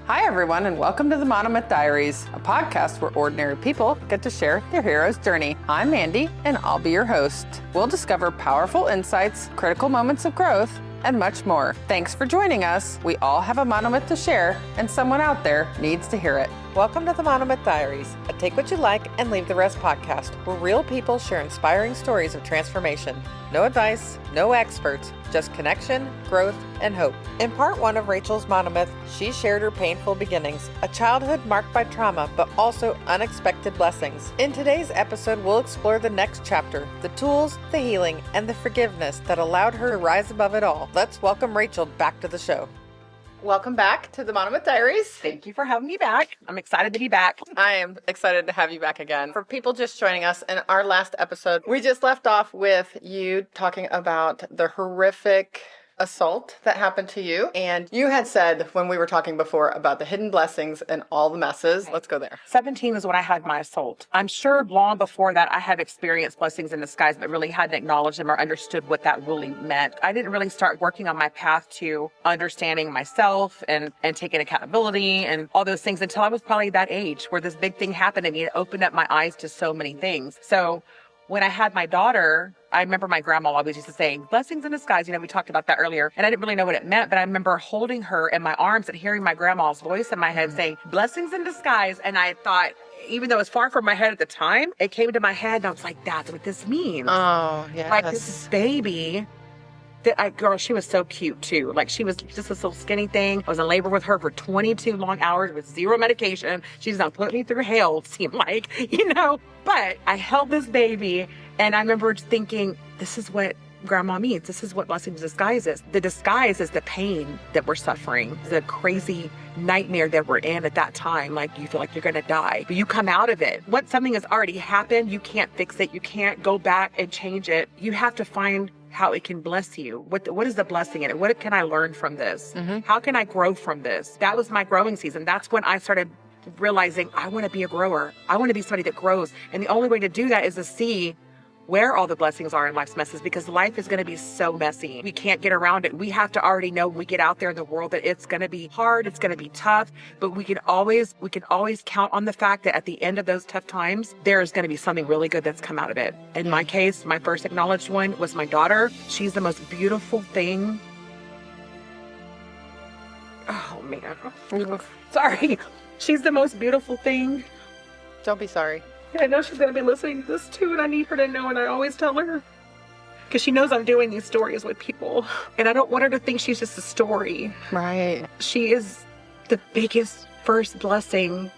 Hi, everyone, and welcome to the Monomyth Diaries, a podcast where ordinary people get to share their hero's journey. I'm Mandy, and I'll be your host. We'll discover powerful insights, critical moments of growth, and much more. Thanks for joining us. We all have a monomyth to share, and someone out there needs to hear it. Welcome to the Monomyth Diaries, a take what you like and leave the rest podcast, where real people share inspiring stories of transformation. No advice, no experts, just connection, growth, and hope. In part one of Rachael's monomyth, she shared her painful beginnings, a childhood marked by trauma, but also unexpected blessings. In today's episode, we'll explore the next chapter, the tools, the healing, and the forgiveness that allowed her to rise above it all. Let's welcome Rachael back to the show. Welcome back to the Monomyth Diaries. Thank you for having me back. I'm excited to be back. I am excited to have you back again. For people just joining us, in our last episode, we just left off with you talking about the horrific assault that happened to you. And you had said when we were talking before about the hidden blessings and all the messes. Let's go there. 17 is when I had my assault. I'm sure long before that I had experienced blessings in disguise, but really hadn't acknowledged them or understood what that really meant. I didn't really start working on my path to understanding myself and taking accountability and all those things until I was probably that age where this big thing happened to me. It opened up my eyes to so many things. So when I had my daughter, I remember my grandma always used to say, blessings in disguise. We talked about that earlier. And I didn't really know what it meant, but I remember holding her in my arms and hearing my grandma's voice in my head saying, blessings in disguise. And I thought, even though it was far from my head at the time, it came to my head and I was like, that's what this means. Oh, yes. Like this baby. Girl, she was so cute too. Like she was just a little skinny thing. I was in labor with her for 22 long hours with zero medication. She's not put me through hell, it seemed like, But I held this baby and I remember thinking, this is what grandma means. This is what blessings in disguise is. The disguise is the pain that we're suffering, the crazy nightmare that we're in at that time. Like you feel like you're going to die, but you come out of it. Once something has already happened, you can't fix it. You can't go back and change it. You have to find how it can bless you. What is the blessing in it? What can I learn from this? Mm-hmm. How can I grow from this? That was my growing season. That's when I started realizing I want to be a grower. I want to be somebody that grows. And the only way to do that is to see where all the blessings are in life's messes, because life is going to be so messy. We can't get around it. We have to already know when we get out there in the world that it's going to be hard, it's going to be tough, but we can always count on the fact that at the end of those tough times, there's going to be something really good that's come out of it. In my case, my first acknowledged one was my daughter. She's the most beautiful thing. Oh man. Sorry. She's the most beautiful thing. Don't be sorry. I know she's going to be listening to this too, and I need her to know, and I always tell her. Because she knows I'm doing these stories with people, and I don't want her to think she's just a story. Right. She is the biggest first blessing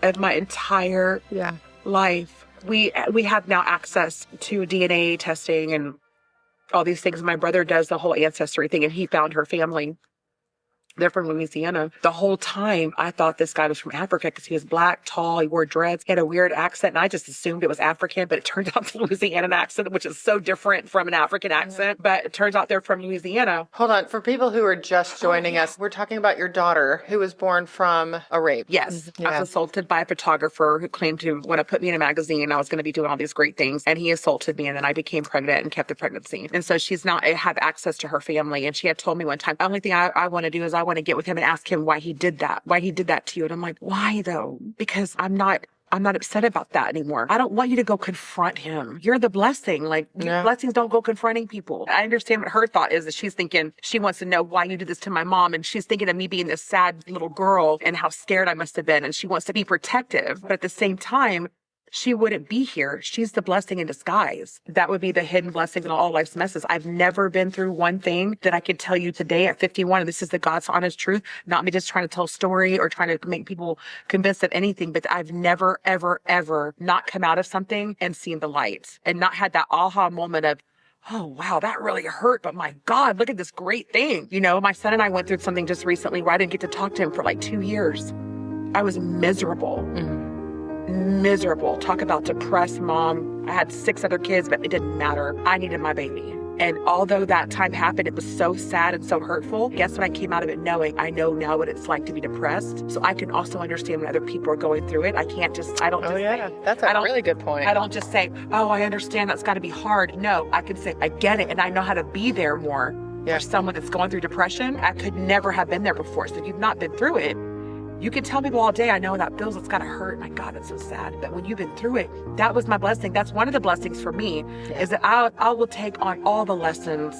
of my entire life. We have now access to DNA testing and all these things. My brother does the whole ancestry thing, and he found her family. They're from Louisiana. The whole time, I thought this guy was from Africa because he was black, tall, he wore dreads, he had a weird accent, and I just assumed it was African, but it turned out the Louisianan accent, which is so different from an African accent, but it turns out they're from Louisiana. Hold on. For people who are just joining us, we're talking about your daughter who was born from a rape. Yes. I was assaulted by a photographer who claimed to want to put me in a magazine. I was going to be doing all these great things, and he assaulted me, and then I became pregnant and kept the pregnancy. And so she's now, I have access to her family, and she had told me one time, the only thing I want to do is I want to get with him and ask him why he did that to you. And I'm like, why though? Because I'm not upset about that anymore. I don't want you to go confront him. You're the blessing. Like blessings don't go confronting people. I understand what her thought is that she's thinking she wants to know why you did this to my mom. And she's thinking of me being this sad little girl and how scared I must have been. And she wants to be protective. But at the same time, she wouldn't be here. She's the blessing in disguise. That would be the hidden blessings in all life's messes. I've never been through one thing that I could tell you today at 51. And this is the God's honest truth, not me just trying to tell a story or trying to make people convinced of anything. But I've never, ever, ever not come out of something and seen the light and not had that aha moment of, oh, wow, that really hurt. But my God, look at this great thing. My son and I went through something just recently where I didn't get to talk to him for like 2 years. I was miserable. Miserable. Talk about depressed mom. I had 6 other kids, but it didn't matter. I needed my baby. And although that time happened, it was so sad and so hurtful. Guess what? I came out of it knowing I know now what it's like to be depressed. So I can also understand when other people are going through it. I don't just say, that's a really good point. I don't just say, oh, I understand that's got to be hard. No, I can say, I get it. And I know how to be there more for someone that's going through depression. I could never have been there before. So if you've not been through it, You can tell people all day, I know that feels, it's gotta hurt. My God, it's so sad. But when you've been through it, that was my blessing. That's one of the blessings for me, is that I will take on all the lessons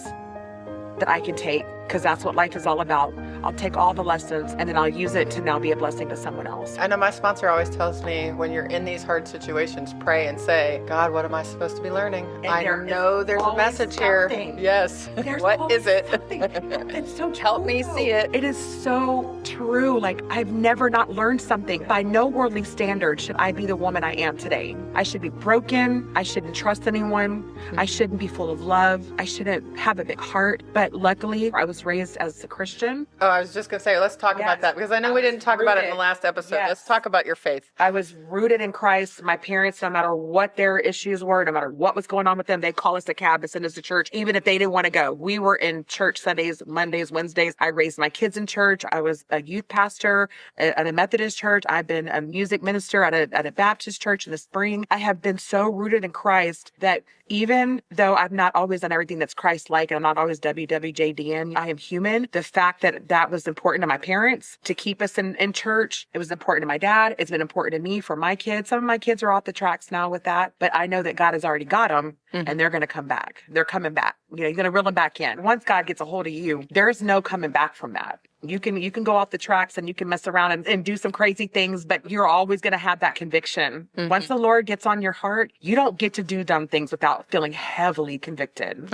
that I can take, because that's what life is all about. I'll take all the lessons and then I'll use it to now be a blessing to someone else. I know my sponsor always tells me, when you're in these hard situations, pray and say, God, what am I supposed to be learning? And I know there's a message here. Yes. What is it? It's so true. Help me see it. It is so true. Like, I've never not learned something. By no worldly standard should I be the woman I am today. I should be broken. I shouldn't trust anyone. I shouldn't be full of love. I shouldn't have a big heart. But luckily, I was raised as a Christian. Oh, I was just going to say, let's talk about that, because I know we didn't talk about it in the last episode. Yes. Let's talk about your faith. I was rooted in Christ. My parents, no matter what their issues were, no matter what was going on with them, they'd call us a cab and send us to church, even if they didn't want to go. We were in church Sundays, Mondays, Wednesdays. I raised my kids in church. I was a youth pastor at a Methodist church. I've been a music minister at a Baptist church in the spring. I have been so rooted in Christ that even though I've not always done everything that's Christ-like, and I'm not always WWJDN, I am human. The fact that that was important to my parents to keep us in church, it was important to my dad. It's been important to me for my kids. Some of my kids are off the tracks now with that, but I know that God has already got them, and they're going to come back. They're coming back. You know, you're going to reel them back in. Once God gets a hold of you, there's no coming back from that. You can go off the tracks and you can mess around and do some crazy things, but you're always going to have that conviction. Once the Lord gets on your heart, you don't get to do dumb things without feeling heavily convicted.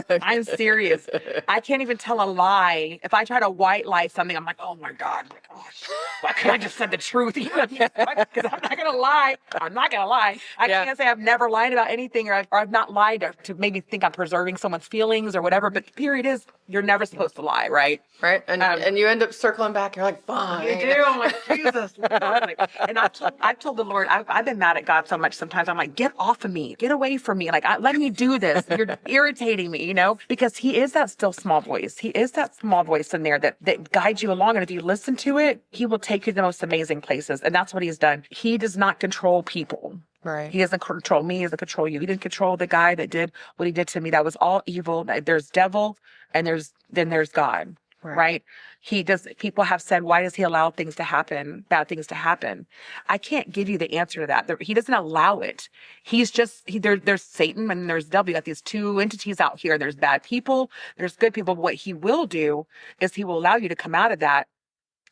I'm serious. I can't even tell a lie. If I try to white lie something, I'm like, oh my God, gosh, why can't I just said the truth? Because I'm not going to lie. I'm not going to lie. I can't say I've never lied about anything, or I've not lied to maybe think I'm preserving someone's feelings or whatever. But the period is, you're never supposed to lie, right? Right. And you end up circling back. You're like, fine. You do. I'm like, Jesus. And I've told the Lord, I've been mad at God so much sometimes. I'm like, get off of me. Get away from me. Like, let me do this. You're irritating me, you know? Because he is that still small voice. He is that small voice in there that guides you along. And if you listen to it, he will take you to the most amazing places. And that's what he's done. He does not control people. Right. He doesn't control me. He doesn't control you. He didn't control the guy that did what he did to me. That was all evil. There's devil and then there's God. Right. People have said, why does he allow things to happen, bad things to happen? I can't give you the answer to that. He doesn't allow it. There's Satan and there's devil. You got these two entities out here. There's bad people. There's good people. But what he will do is he will allow you to come out of that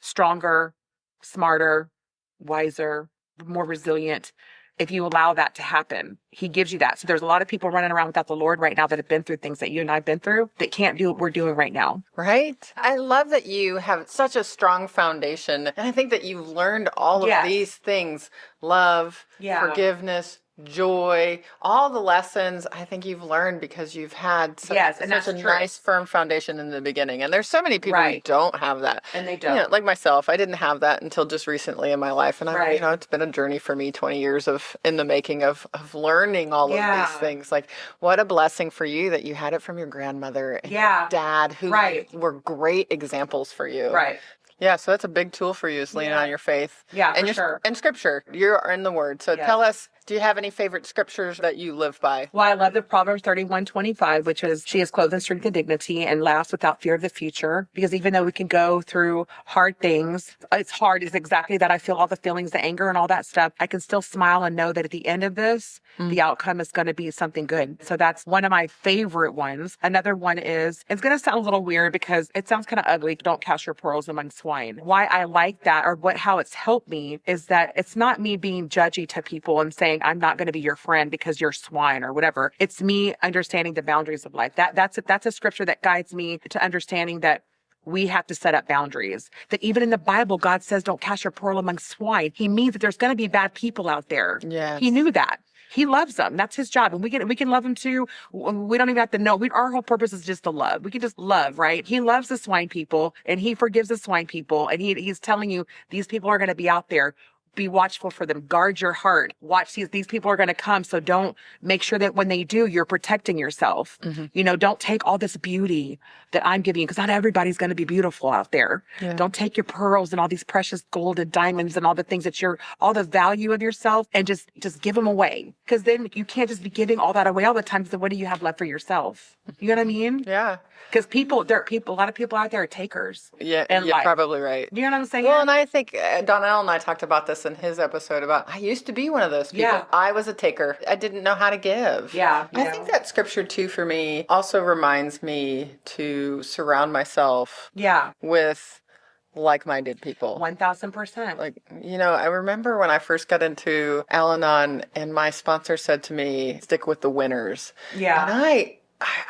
stronger, smarter, wiser, more resilient. If you allow that to happen, he gives you that. So there's a lot of people running around without the Lord right now that have been through things that you and I've been through that can't do what we're doing right now. Right. I love that you have such a strong foundation. And I think that you've learned all of these things, love, forgiveness, joy, all the lessons I think you've learned because you've had such a nice, firm foundation in the beginning. And there's so many people who don't have that. And they don't. You know, like myself, I didn't have that until just recently in my life. And I, it's been a journey for me, 20 years in the making of learning all of these things. Like, what a blessing for you that you had it from your grandmother and your dad, who were great examples for you. Right. Yeah, so that's a big tool for you, is leaning on your faith. Yeah, and for sure. And scripture. You're in the Word. So tell us, do you have any favorite scriptures that you live by? Well, I love the Proverbs 31:25, which is, she is clothed in strength and dignity and laughs without fear of the future. Because even though we can go through hard things, it's hard is exactly that. I feel all the feelings, the anger and all that stuff. I can still smile and know that at the end of this, the outcome is going to be something good. So that's one of my favorite ones. Another one is, it's going to sound a little weird because it sounds kind of ugly. Don't cast your pearls among swine. Why I like that, or how it's helped me, is that it's not me being judgy to people and saying, I'm not going to be your friend because you're swine or whatever. It's me understanding the boundaries of life. That's a scripture that guides me to understanding that we have to set up boundaries. That even in the Bible, God says, don't cast your pearl among swine. He means that there's going to be bad people out there. Yeah. He knew that. He loves them. That's his job. And we can love him too. We don't even have to know. Our whole purpose is just to love. We can just love, right? He loves the swine people and he forgives the swine people. And he's telling you, these people are going to be out there. Be watchful for them. Guard your heart. Watch these people are going to come. So don't make sure that when they do, you're protecting yourself. You know, don't take all this beauty that I'm giving you, because not everybody's going to be beautiful out there. Yeah. Don't take your pearls and all these precious gold and diamonds and all the things that all the value of yourself, and just give them away. Because then you can't just be giving all that away all the time. So what do you have left for yourself? You know what I mean? Yeah. Because a lot of people out there are takers. Yeah, in you're life. probably right. You know what I'm saying? Well, and I think Donnell and I talked about this in his episode about I used to be one of those people. Yeah. I was a taker. I didn't know how to give. Yeah, I think that scripture too for me also reminds me to surround myself with like-minded people. 1,000%. Like, I remember when I first got into Al-Anon and my sponsor said to me, stick with the winners. Yeah. And I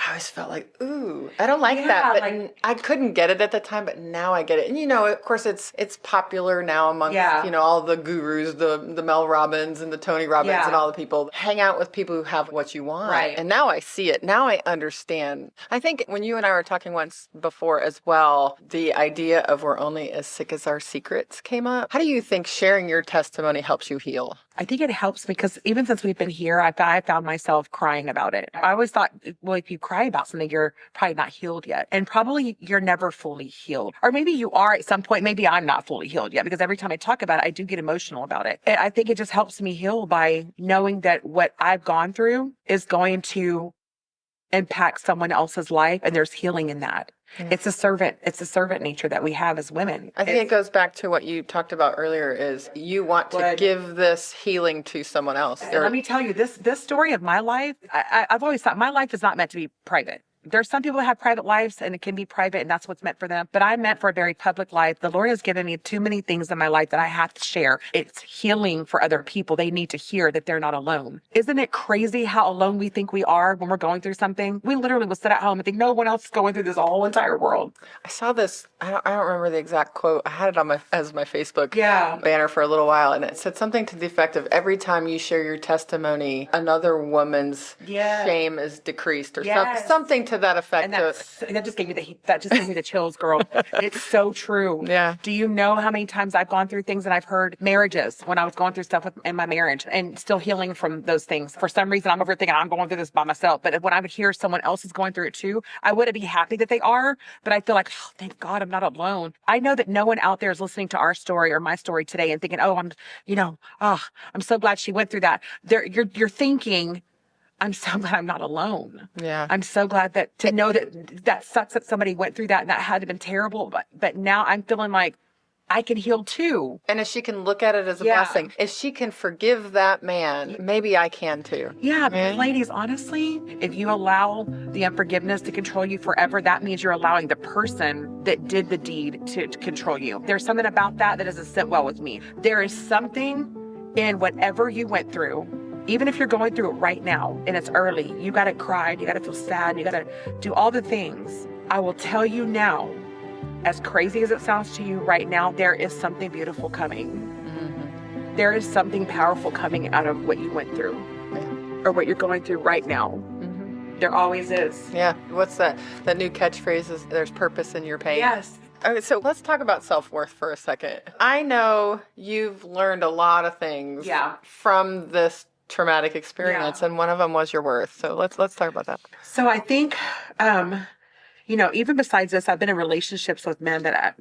always felt like, ooh, I don't like that. But I couldn't get it at the time, but now I get it. And, of course, it's popular now amongst, all the gurus, the Mel Robbins and the Tony Robbins and all the people. Hang out with people who have what you want. Right. And now I see it. Now I understand. I think when you and I were talking once before as well, the idea of we're only as sick as our secrets came up. How do you think sharing your testimony helps you heal? I think it helps because even since we've been here, I found myself crying about it. I always thought, well, if you cry about something, you're probably not healed yet. And probably you're never fully healed. Or maybe you are at some point. Maybe I'm not fully healed yet because every time I talk about it, I do get emotional about it. And I think it just helps me heal by knowing that what I've gone through is going to impact someone else's life and there's healing in that. It's a servant nature that we have as women. I think it goes back to what you talked about earlier is you want to give this healing to someone else. Let me tell you, this story of my life, I've always thought my life is not meant to be private. There's some people that have private lives and it can be private and that's what's meant for them. But I'm meant for a very public life. The Lord has given me too many things in my life that I have to share. It's healing for other people. They need to hear that they're not alone. Isn't it crazy how alone we think we are when we're going through something? We literally will sit at home and think no one else is going through this whole entire world. I saw this, I don't remember the exact quote. I had it on as my Facebook banner for a little while. And it said something to the effect of every time you share your testimony, another woman's shame is decreased or something to that effect. And that just gave me the chills, girl. It's so true. Yeah. Do you know how many times I've gone through things and I've heard marriages when I was going through stuff in my marriage and still healing from those things? For some reason, I'm over thinking I'm going through this by myself. But when I would hear someone else is going through it too, I wouldn't be happy that they are, but I feel like, oh, thank God I'm not alone. I know that no one out there is listening to our story or my story today and thinking, oh, I'm so glad she went through that. You're thinking, I'm so glad I'm not alone. Yeah. I'm so glad to know that sucks that somebody went through that and that had to been terrible. But now I'm feeling like I can heal too. And if she can look at it as a blessing, if she can forgive that man, maybe I can too. Yeah. But ladies, honestly, if you allow the unforgiveness to control you forever, that means you're allowing the person that did the deed to control you. There's something about that doesn't sit well with me. There is something in whatever you went through. Even if you're going through it right now and it's early, you got to cry, you got to feel sad, you got to do all the things. I will tell you now, as crazy as it sounds to you right now, there is something beautiful coming. Mm-hmm. There is something powerful coming out of what you went through or what you're going through right now. Mm-hmm. There always is. Yeah. What's that new catchphrase is there's purpose in your pain. Yes. Okay, so let's talk about self-worth for a second. I know you've learned a lot of things from this traumatic experience, and one of them was your worth. So let's talk about that. So I think, even besides this, I've been in relationships with men that,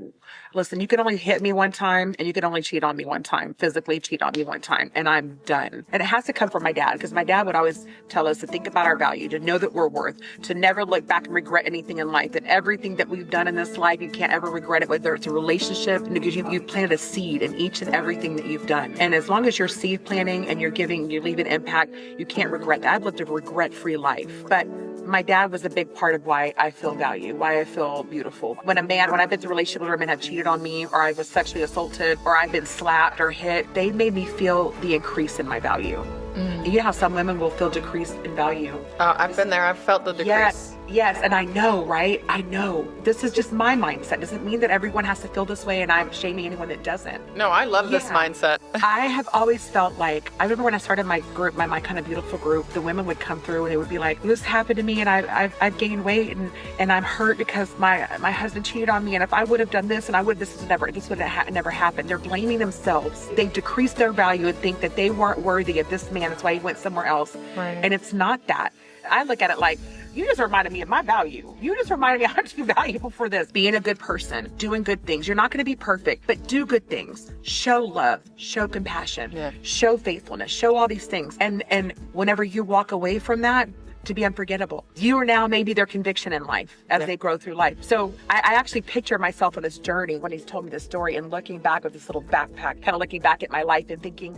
listen, you can only hit me one time and you can only cheat on me one time, physically cheat on me one time, and I'm done. And it has to come from my dad, because my dad would always tell us to think about our value, to know that we're worth, to never look back and regret anything in life, that everything that we've done in this life, you can't ever regret it, whether it's a relationship, because you've planted a seed in each and everything that you've done. And as long as you're seed planting and you're leaving impact, you can't regret that. I've lived a regret-free life. But my dad was a big part of why I feel value, why I feel beautiful. When I've been through relationships where men have cheated on me, or I was sexually assaulted, or I've been slapped or hit, they made me feel the increase in my value. Mm. You know how some women will feel decreased in value? I've been there. I've felt the decrease. Yes. And I know, right? I know. This is just my mindset. Doesn't mean that everyone has to feel this way, and I'm shaming anyone that doesn't. No, I love this mindset. I have always felt like, I remember when I started my group, my Kind of Beyoutiful group, the women would come through and it would be like, this happened to me and I've gained weight and I'm hurt because my husband cheated on me, and if I would have done this and this would have never happened. They're blaming themselves. They decrease their value and think that they weren't worthy of this man. That's why he went somewhere else. Right. And it's not that. I look at it like, you just reminded me of my value. You just reminded me I'm too valuable for this. Being a good person, doing good things. You're not going to be perfect, but do good things. Show love, show compassion, show faithfulness, show all these things. And whenever you walk away from that, to be unforgettable. You are now maybe their conviction in life as they grow through life. So I actually picture myself on this journey when he's told me this story and looking back with this little backpack, kind of looking back at my life and thinking,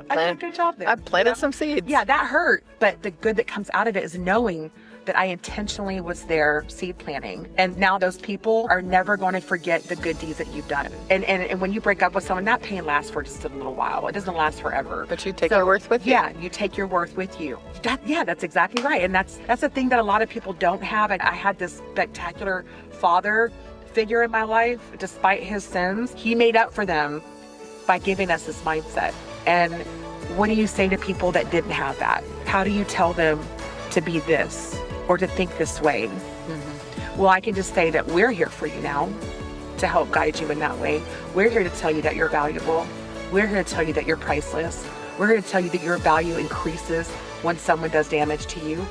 I did a good job there. I planted some seeds. Yeah, that hurt. But the good that comes out of it is knowing that I intentionally was there seed planting. And now those people are never going to forget the good deeds that you've done. And when you break up with someone, that pain lasts for just a little while. It doesn't last forever. But you take your worth with you. Yeah, you take your worth with you. That's exactly right. And that's the thing that a lot of people don't have. And I had this spectacular father figure in my life. Despite his sins, he made up for them by giving us this mindset. And what do you say to people that didn't have that? How do you tell them to be this or to think this way? Mm-hmm. Well, I can just say that we're here for you now to help guide you in that way. We're here to tell you that you're valuable. We're here to tell you that you're priceless. We're here to tell you that your value increases when someone does damage to you.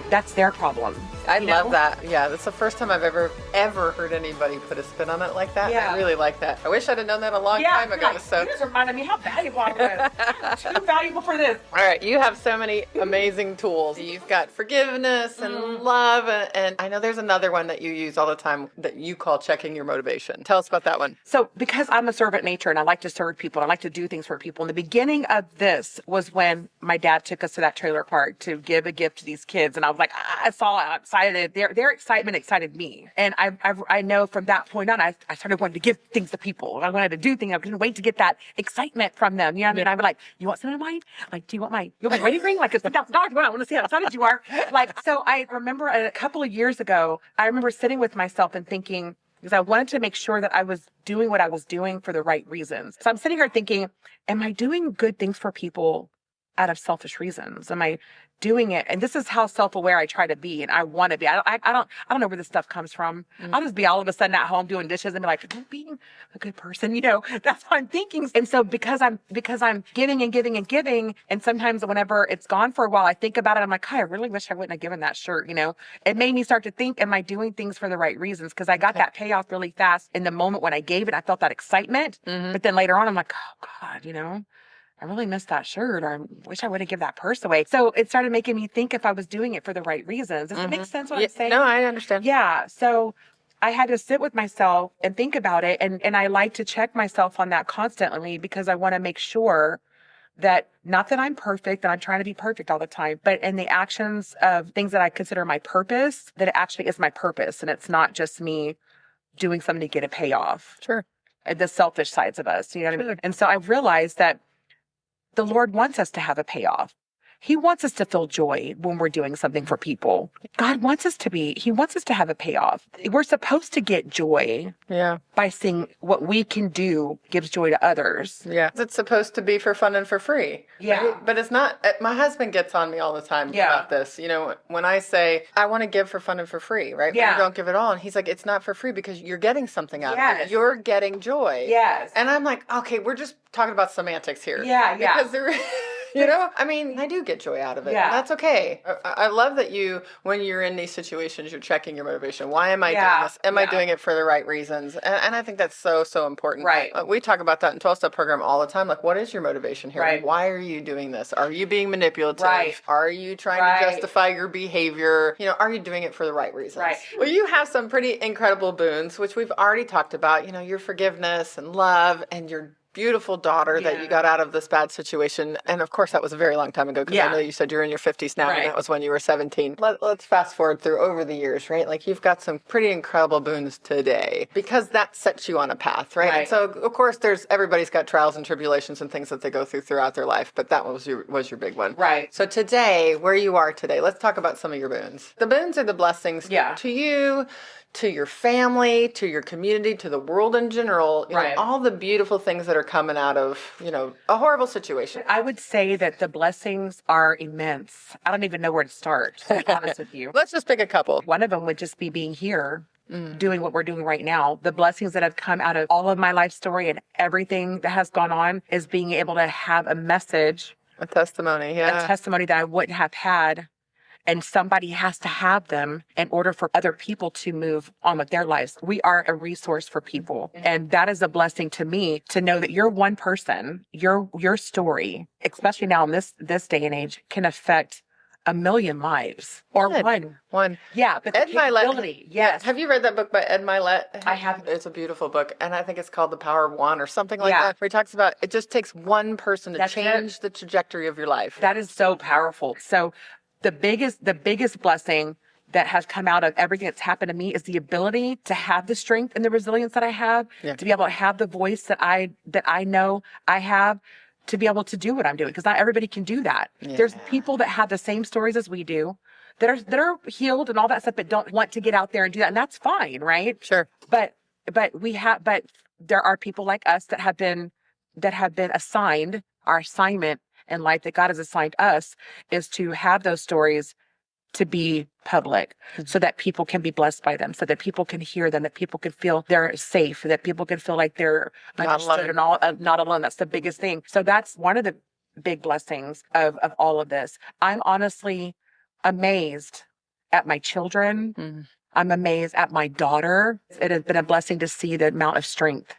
That's their problem. I love that. Yeah, that's the first time I've ever heard anybody put a spin on it like that. Yeah. I really like that. I wish I'd have known that a long time ago. So you just reminded me how valuable I was. Too valuable for this. All right, you have so many amazing tools. You've got forgiveness and love, and I know there's another one that you use all the time that you call checking your motivation. Tell us about that one. So because I'm a servant nature and I like to serve people, and I like to do things for people. In the beginning of this was when my dad took us to that trailer park to give a gift to these kids, and I was like, I saw it, I'm excited. Their excitement excited me, and I know from that point on, I started wanting to give things to people. I wanted to do things. I couldn't wait to get that excitement from them. You know what I mean? I'd be like, you want something of mine? Like, do you want my wedding ring? Like, it's $1,000. I want to see how excited you are. Like, so I remember a couple of years ago, I remember sitting with myself and thinking, because I wanted to make sure that I was doing what I was doing for the right reasons. So I'm sitting here thinking, am I doing good things for people out of selfish reasons? Am I doing it? And this is how self-aware I try to be, and I want to be. I don't know where this stuff comes from. I'll just be all of a sudden at home doing dishes and be like, I'm being a good person, that's what I'm thinking. And so because I'm giving and giving and giving, and sometimes whenever it's gone for a while, I think about it, I'm like, I really wish I wouldn't have given that shirt. It made me start to think, am I doing things for the right reasons? Because I got that payoff really fast in the moment when I gave it. I felt that excitement, but then later on, I'm like, oh God, I really missed that shirt, or I wish I would have given that purse away. So it started making me think if I was doing it for the right reasons. Does it make sense what I'm saying? No, I understand. Yeah. So I had to sit with myself and think about it. And I like to check myself on that constantly because I want to make sure that, not that I'm perfect and I'm trying to be perfect all the time, but in the actions of things that I consider my purpose, that it actually is my purpose. And it's not just me doing something to get a payoff. Sure. The selfish sides of us, you know what I mean? And so I realized that the Lord wants us to have a payoff. He wants us to feel joy when we're doing something for people. God wants us to He wants us to have a payoff. We're supposed to get joy by seeing what we can do gives joy to others. Yeah. It's supposed to be for fun and for free. Yeah. Right? But it's not. My husband gets on me all the time about this. When I say, I want to give for fun and for free, right? Yeah. But you don't give it all. And he's like, it's not for free because you're getting something out of it. You're getting joy. Yes. And I'm like, okay, we're just talking about semantics here. Yeah. Because there I do get joy out of it. Yeah. That's okay. I love that when you're in these situations, you're checking your motivation. Why am I doing this? Am I doing it for the right reasons? And I think that's so, so important. Right. We talk about that in 12-step program all the time. Like, what is your motivation here? Right. Why are you doing this? Are you being manipulative? Right. Are you trying to justify your behavior? Are you doing it for the right reasons? Right. Well, you have some pretty incredible boons, which we've already talked about. Your forgiveness and love and your beautiful daughter that you got out of this bad situation. And of course, that was a very long time ago because I know you said you're in your 50s now, and that was when you were 17. Let's fast forward through over the years, right? Like, you've got some pretty incredible boons today because that sets you on a path, right? And so, of course, everybody's got trials and tribulations and things that they go throughout their life, but that was your big one. Right. So today, where you are today, let's talk about some of your boons. The boons are the blessings to you, to your family, to your community, to the world in general, all the beautiful things that are coming out of, a horrible situation. I would say that the blessings are immense. I don't even know where to start, to be honest with you. Let's just pick a couple. One of them would just be being here, doing what we're doing right now. The blessings that have come out of all of my life story and everything that has gone on is being able to have a message. A testimony, A testimony that I wouldn't have had. And somebody has to have them in order for other people to move on with their lives. We are a resource for people. And that is a blessing to me to know that you're one person, your story, especially now in this day and age, can affect a million lives or Good. One. Yeah, but the Ed Milet. capability, yes. Have you read that book by Ed Milet? I have. It's a beautiful book, and I think it's called The Power of One or something like Yeah. that, where he talks about it just takes one person to That's change the trajectory of your life. That is so powerful. So the biggest blessing that has come out of everything that's happened to me is the ability to have the strength and the resilience that I have, to be able to have the voice that I know I have, to be able to do what I'm doing. Because not everybody can do that. Yeah. There's people that have the same stories as we do, that are healed and all that stuff, but don't want to get out there and do that. And that's fine, right? Sure. But there are people like us that have been assigned our assignment in life, that God has assigned us, is to have those stories to be public, so that people can be blessed by them, so that people can hear them, that people can feel they're safe, that people can feel like they're understood and all, not alone. That's the biggest thing. So that's one of the big blessings of all of this. I'm honestly amazed at my children. I'm amazed at my daughter. It has been a blessing to see the amount of strength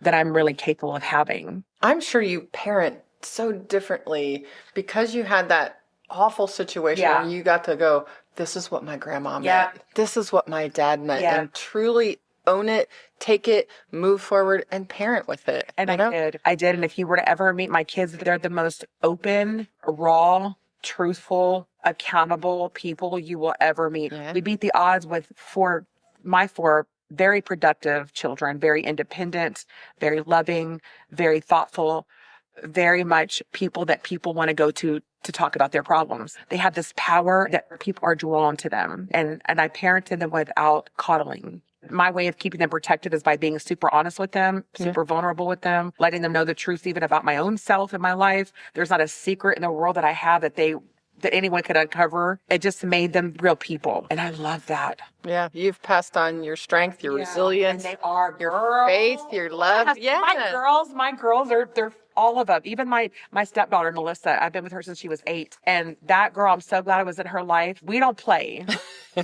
that I'm really capable of having. I'm sure you parent so differently because you had that awful situation where you got to go, this is what my grandma meant. This is what my dad meant. And truly own it, take it, move forward, and parent with it. And I did. And if you were to ever meet my kids, they're the most open, raw, truthful, accountable people you will ever meet. We beat the odds with my four very productive children, very independent, very loving, very thoughtful, very much people that people want to go to talk about their problems. They have this power that people are drawn to them. And I parented them without coddling. My way of keeping them protected is by being super honest with them, super vulnerable with them, letting them know the truth even about my own self and my life. There's not a secret in the world that I have that anyone could uncover. It just made them real people. And I love that. Yeah. You've passed on your strength, your resilience. And they are your faith, your love. Yeah. My girls they're all of them. Even my stepdaughter, Melissa, I've been with her since she was 8. And that girl, I'm so glad I was in her life. We don't play.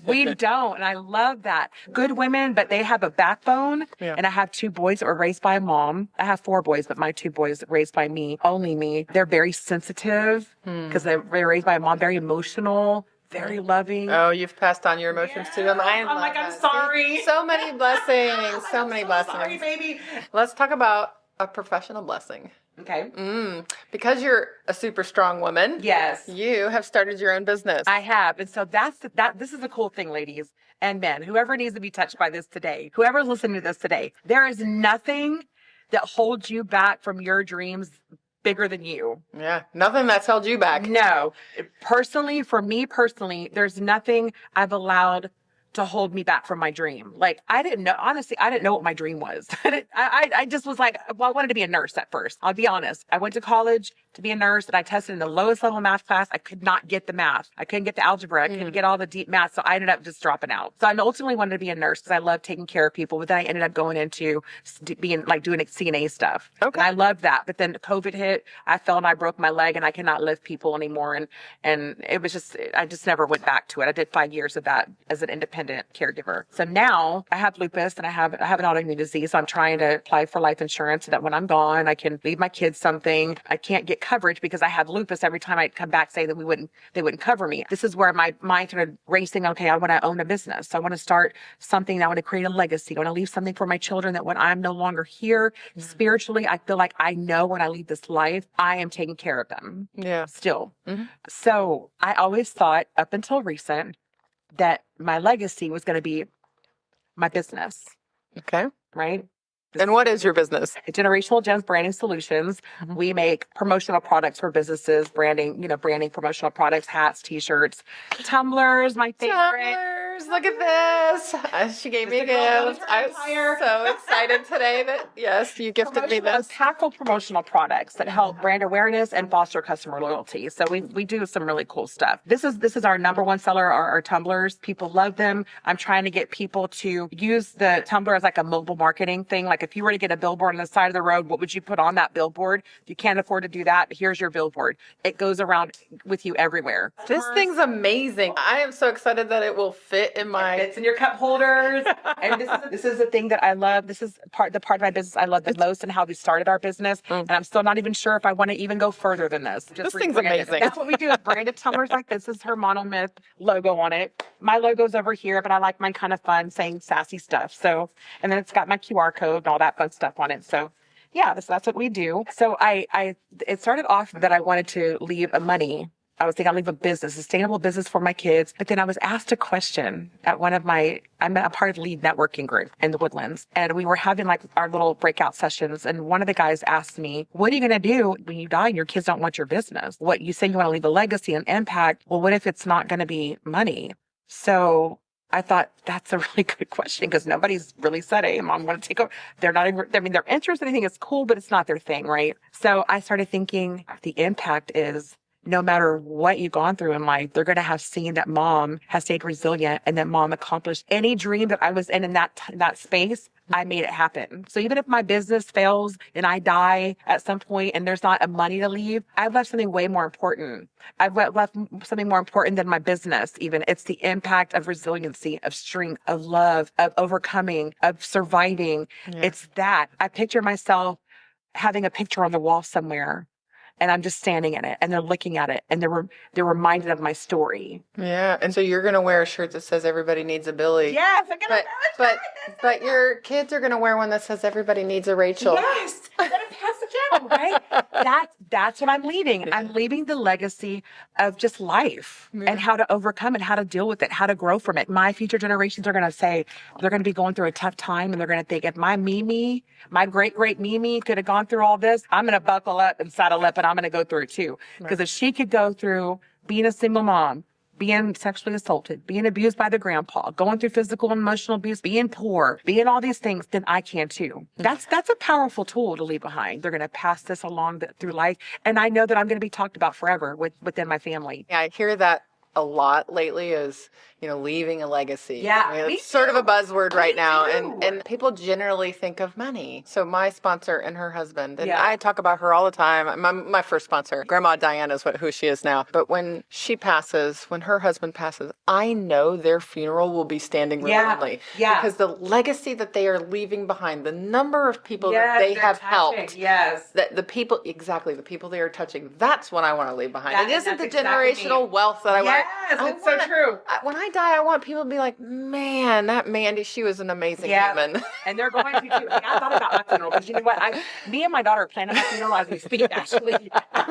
We don't. And I love that. Good women, but they have a backbone. Yeah. And I have 2 boys that were raised by a mom. I have 4 boys, but my 2 boys raised by me, only me. They're very sensitive because they were raised by a mom, very emotional, very loving. Oh, you've passed on your emotions to them. I'm like, I'm sorry. So many blessings. So many blessings. Sorry, baby. Let's talk about a professional blessing. Okay. Because you're a super strong woman. Yes. You have started your own business. I have. And so this is the cool thing, ladies and men, whoever needs to be touched by this today, whoever's listening to this today, there is nothing that holds you back from your dreams bigger than you. Yeah. Nothing that's held you back. No. Personally, for me personally, there's nothing I've allowed to hold me back from my dream. Like, I didn't know what my dream was. I just was like, well, I wanted to be a nurse at first. I'll be honest. I went to college to be a nurse and I tested in the lowest level math class. I could not get the math. I couldn't get the algebra. I couldn't get all the deep math. So I ended up just dropping out. So I ultimately wanted to be a nurse because I love taking care of people. But then I ended up going into doing CNA stuff. Okay. And I loved that. But then COVID hit. I fell and I broke my leg and I cannot lift people anymore. And it was just, I just never went back to it. I did 5 years of that as an independent caregiver. So now I have lupus and I have an autoimmune disease. So I'm trying to apply for life insurance so that when I'm gone, I can leave my kids something. I can't get coverage because I have lupus. Every time I come back, say that they wouldn't cover me. This is where my mind started racing. Okay, I want to own a business. So I want to start something. I want to create a legacy. I want to leave something for my children that when I'm no longer here, spiritually, I feel like I know when I leave this life, I am taking care of them. Yeah. Still. So I always thought up until recent that my legacy was going to be my business. Okay. Right? And what is your business? Generational Gems Branding Solutions. We make promotional products for businesses, branding promotional products, hats, t-shirts, tumblers, my favorite. Tumblers, look at this. She gave me a gift. I'm so excited today that, yes, you gifted me this. Impactful promotional products that help brand awareness and foster customer loyalty. So we do some really cool stuff. This is our number one seller, our tumblers. People love them. I'm trying to get people to use the tumbler as like a mobile marketing thing. Like if you were to get a billboard on the side of the road, what would you put on that billboard? If you can't afford to do that, here's your billboard. It goes around with you everywhere. This thing's amazing. I am so excited that it will fit fit in my... It's in your cup holders. And this is the thing that I love. This is the part of my business I love the most and how we started our business. And I'm still not even sure if I want to even go further than this. This thing's amazing. That's what we do. Branded tumblers like this. This is her Monomyth logo on it. My logo's over here, but I like mine kind of fun, saying sassy stuff. So, and then it's got my QR code and all that fun stuff on it. So yeah, that's what we do. So it started off that I wanted to leave a money. I was thinking I'd leave a business, sustainable business for my kids. But then I was asked a question at I'm a part of the lead networking group in the Woodlands. And we were having like our little breakout sessions. And one of the guys asked me, what are you going to do when you die and your kids don't want your business? What you say you want to leave a legacy and impact. Well, what if it's not going to be money? So I thought that's a really good question because nobody's really said, hey, mom, want to take over. They're not even, I mean, they're interested. I think it's cool, but it's not their thing, right? So I started thinking the impact is no matter what you've gone through in life, they're going to have seen that mom has stayed resilient and that mom accomplished any dream that I was in that space. I made it happen. So even if my business fails and I die at some point and there's not a money to leave, I've left something way more important. I've left something more important than my business even. It's the impact of resiliency, of strength, of love, of overcoming, of surviving. Yeah. It's that. I picture myself having a picture on the wall somewhere and I'm just standing in it and they're looking at it and they're reminded of my story. Yeah. And so you're going to wear a shirt that says everybody needs a Billy. Yes. I'm gonna but your kids are going to wear one that says everybody needs a Rachel. Yes. I'm going to pass it down, right? That's what I'm leaving. Yeah. I'm leaving the legacy of just life and how to overcome it, how to deal with it, how to grow from it. My future generations are going to say, they're going to be going through a tough time and they're going to think if my Mimi, my great Mimi could have gone through all this, I'm going to buckle up and saddle up and I'm going to go through it too. Because if she could go through being a single mom, being sexually assaulted, being abused by the grandpa, going through physical and emotional abuse, being poor, being all these things, then I can too. That's a powerful tool to leave behind. They're going to pass this along through life. And I know that I'm going to be talked about forever within my family. Yeah, I hear that a lot lately is, leaving a legacy. Yeah. I mean, it's sort of a buzzword right now. And people generally think of money. So my sponsor and her husband, and I talk about her all the time. My first sponsor, Grandma Diana is who she is now. But when her husband passes, I know their funeral will be standing room only. Yeah. Because the legacy that they are leaving behind, the number of people that they have helped. Yes. The people they are touching, that's what I want to leave behind. It isn't the generational wealth that I want. Yes, it's so true. When I die, I want people to be like, man, that Mandy, she was an amazing human. And they're going to too. I thought about my funeral, because you know what? Me and my daughter are planning my funeral as we speak, actually. I'm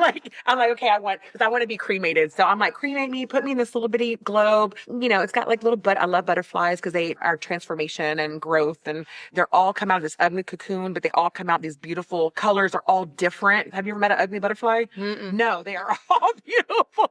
like, okay, I want to be cremated. So I'm like, cremate me, put me in this little bitty globe. It's got like I love butterflies because they are transformation and growth, and they're all come out of this ugly cocoon, but they all come out these beautiful colors are all different. Have you ever met an ugly butterfly? Mm-mm. No, they are all beautiful.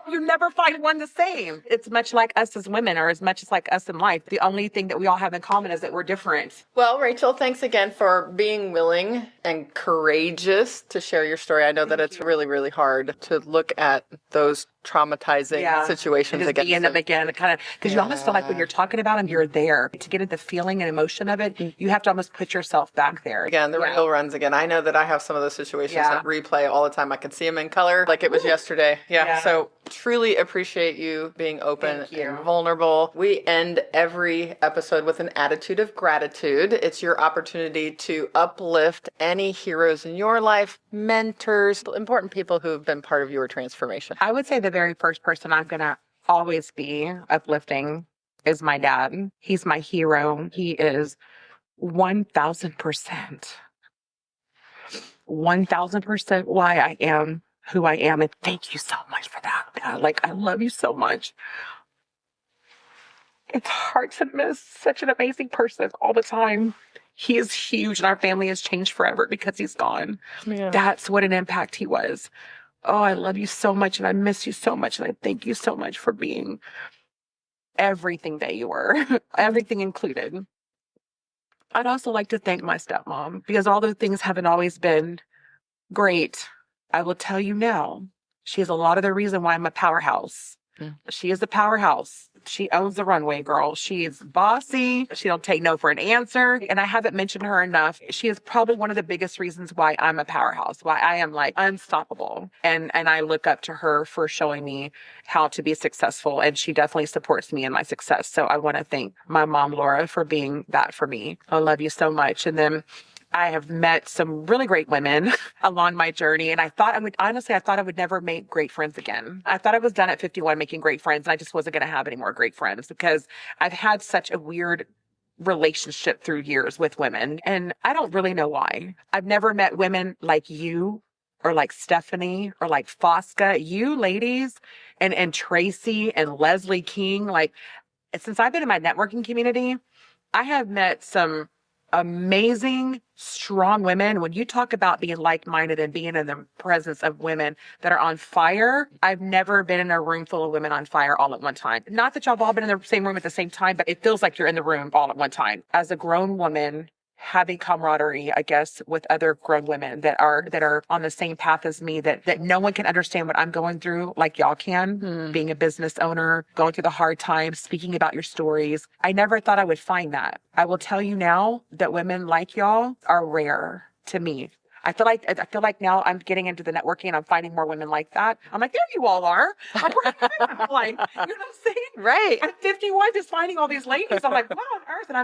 You never find one the same. It's much like us as women, or as much as like us in life. The only thing that we all have in common is that we're different. Well, Rachael, thanks again for being willing and courageous to share your story. I know that it's really, really hard to look at those traumatizing situations again. Be in them again, kind of, because you almost feel like when you're talking about them, you're there. To get at the feeling and emotion of it, you have to almost put yourself back there. Again, the real runs again. I know that I have some of those situations that replay all the time. I can see them in color like it was yesterday. Yeah. So truly appreciate you being open and vulnerable. We end every episode with an attitude of gratitude. It's your opportunity to uplift any heroes in your life, mentors, important people who've been part of your transformation. I would say the very first person I'm going to always be uplifting is my dad. He's my hero. He is 1,000%. 1,000% why I am who I am. And thank you so much for that, Dad. Like, I love you so much. It's hard to miss such an amazing person all the time. He is huge, and our family has changed forever because he's gone. Yeah. That's what an impact he was. Oh, I love you so much, and I miss you so much, and I thank you so much for being everything that you were, everything included. I'd also like to thank my stepmom, because although things haven't always been great, I will tell you now, she is a lot of the reason why I'm a powerhouse. She is a powerhouse. She owns the runway, girl. She's bossy. She don't take no for an answer. And I haven't mentioned her enough. She is probably one of the biggest reasons why I'm a powerhouse, why I am like unstoppable. And I look up to her for showing me how to be successful. And she definitely supports me in my success. So I want to thank my mom, Laura, for being that for me. I love you so much. And then I have met some really great women along my journey. And I thought I would never make great friends again. I thought I was done at 51 making great friends. And I just wasn't going to have any more great friends because I've had such a weird relationship through years with women. And I don't really know why. I've never met women like you or like Stephanie or like Fosca, you ladies and Tracy and Leslie King. Like, since I've been in my networking community, I have met some amazing, strong women. When you talk about being like-minded and being in the presence of women that are on fire, I've never been in a room full of women on fire all at one time. Not that y'all have all been in the same room at the same time, but it feels like you're in the room all at one time. As a grown woman, having camaraderie, I guess, with other grown women that are on the same path as me, that no one can understand what I'm going through like y'all can, being a business owner, going through the hard times, speaking about your stories. I never thought I would find that. I will tell you now that women like y'all are rare to me. I feel like now I'm getting into the networking and I'm finding more women like that. I'm like, there you all are. I'm like, you know what I'm saying? Right. I'm 51, just finding all these ladies. I'm like, what on earth? And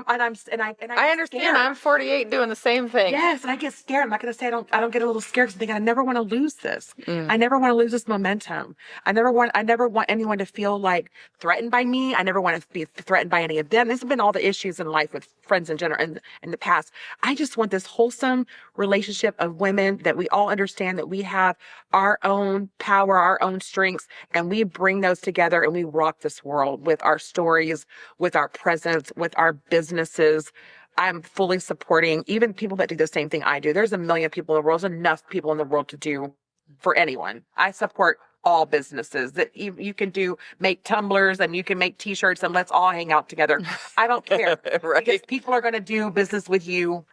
I understand. Scared. I'm 48 doing the same thing. Yes, and I get scared. I'm not going to say I don't get a little scared because I think I never want to lose this. I never want to lose this momentum. I never want anyone to feel like threatened by me. I never want to be threatened by any of them. This has been all the issues in life with friends in general and in the past. I just want this wholesome relationship of women that we all understand that we have our own power, our own strengths, and we bring those together and we rock this world with our stories, with our presence, with our businesses. I'm fully supporting even people that do the same thing I do. There's a million people in the world. There's enough people in the world to do for anyone. I support all businesses that you can make tumblers and you can make t-shirts and let's all hang out together. I don't care. Right. Because people are going to do business with you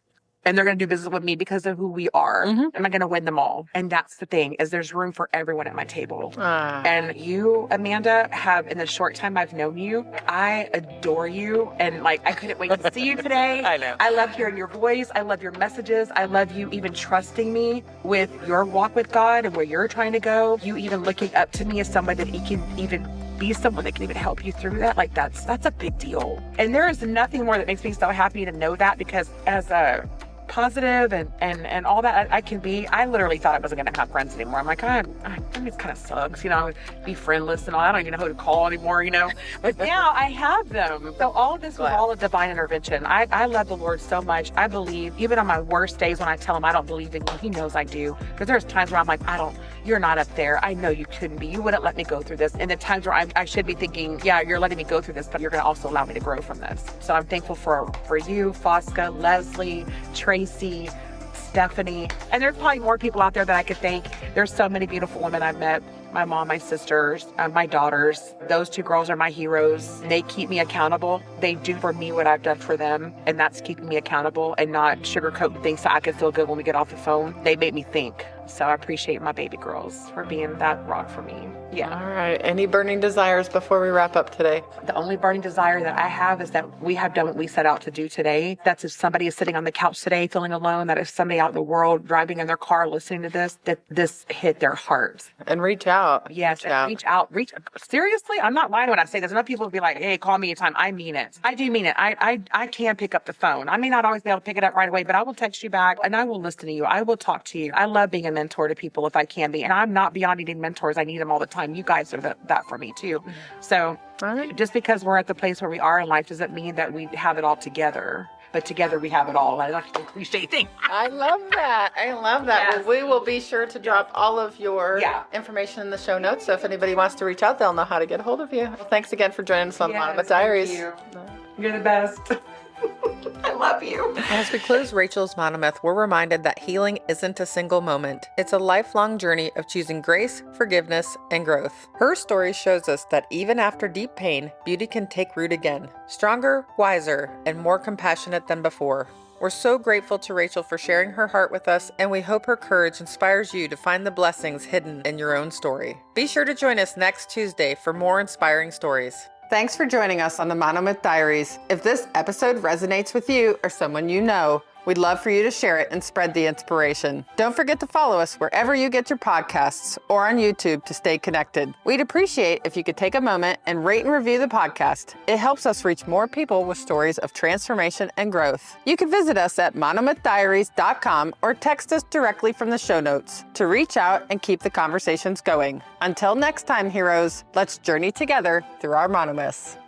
and they're going to do business with me because of who we are. Am I going to win them all? And that's the thing, is there's room for everyone at my table. And you, Amanda, have, in the short time I've known you, I adore you. And like, I couldn't wait to see you today. I know. I love hearing your voice. I love your messages. I love you even trusting me with your walk with God and where you're trying to go. You even looking up to me as somebody that he can even be someone that can even help you through that. Like that's a big deal. And there is nothing more that makes me so happy to know that, because as a positive and all that I can be, I literally thought I wasn't going to have friends anymore. I'm like, it kind of sucks, be friendless and all. I don't even know who to call anymore, but now I have them. So all of this was all a divine intervention. I love the Lord so much. I believe even on my worst days when I tell him I don't believe in you, he knows I do. Because there's times where I'm like, you're not up there. I know you couldn't be. You wouldn't let me go through this. And the times where I should be thinking, yeah, you're letting me go through this, but you're going to also allow me to grow from this. So I'm thankful for you, Fosca, Leslie, Tracy, Stephanie, and there's probably more people out there that I could thank. There's so many beautiful women I've met. My mom, my sisters, my daughters. Those two girls are my heroes. They keep me accountable. They do for me what I've done for them, and that's keeping me accountable and not sugarcoating things so I can feel good when we get off the phone. They make me think. So I appreciate my baby girls for being that rock for me. Yeah. All right. Any burning desires before we wrap up today? The only burning desire that I have is that we have done what we set out to do today. That's if somebody is sitting on the couch today feeling alone, that if somebody out in the world driving in their car listening to this, that this hit their hearts. And reach out. Yes, reach out. Seriously, I'm not lying when I say this. Enough people will be like, hey, call me anytime. I mean it. I do mean it. I can pick up the phone. I may not always be able to pick it up right away, but I will text you back and I will listen to you. I will talk to you. I love being a mentor to people if I can be. And I'm not beyond needing mentors. I need them all the time. You guys are that for me too. So just because we're at the place where we are in life doesn't mean that we have it all together. But together we have it all. I like the cliche thing. I love that. Yes. Well, we will be sure to drop all of your information in the show notes. So if anybody wants to reach out, they'll know how to get a hold of you. Well, thanks again for joining us on Monomyth Diaries. Thank you. You're the best. I love you. As we close Rachael's Monomyth, we're reminded that healing isn't a single moment. It's a lifelong journey of choosing grace, forgiveness, and growth. Her story shows us that even after deep pain, beauty can take root again, stronger, wiser, and more compassionate than before. We're so grateful to Rachael for sharing her heart with us, and we hope her courage inspires you to find the blessings hidden in your own story. Be sure to join us next Tuesday for more inspiring stories. Thanks for joining us on the Monomyth Diaries. If this episode resonates with you or someone you know, we'd love for you to share it and spread the inspiration. Don't forget to follow us wherever you get your podcasts or on YouTube to stay connected. We'd appreciate if you could take a moment and rate and review the podcast. It helps us reach more people with stories of transformation and growth. You can visit us at monomythdiaries.com or text us directly from the show notes to reach out and keep the conversations going. Until next time, heroes, let's journey together through our monomyths.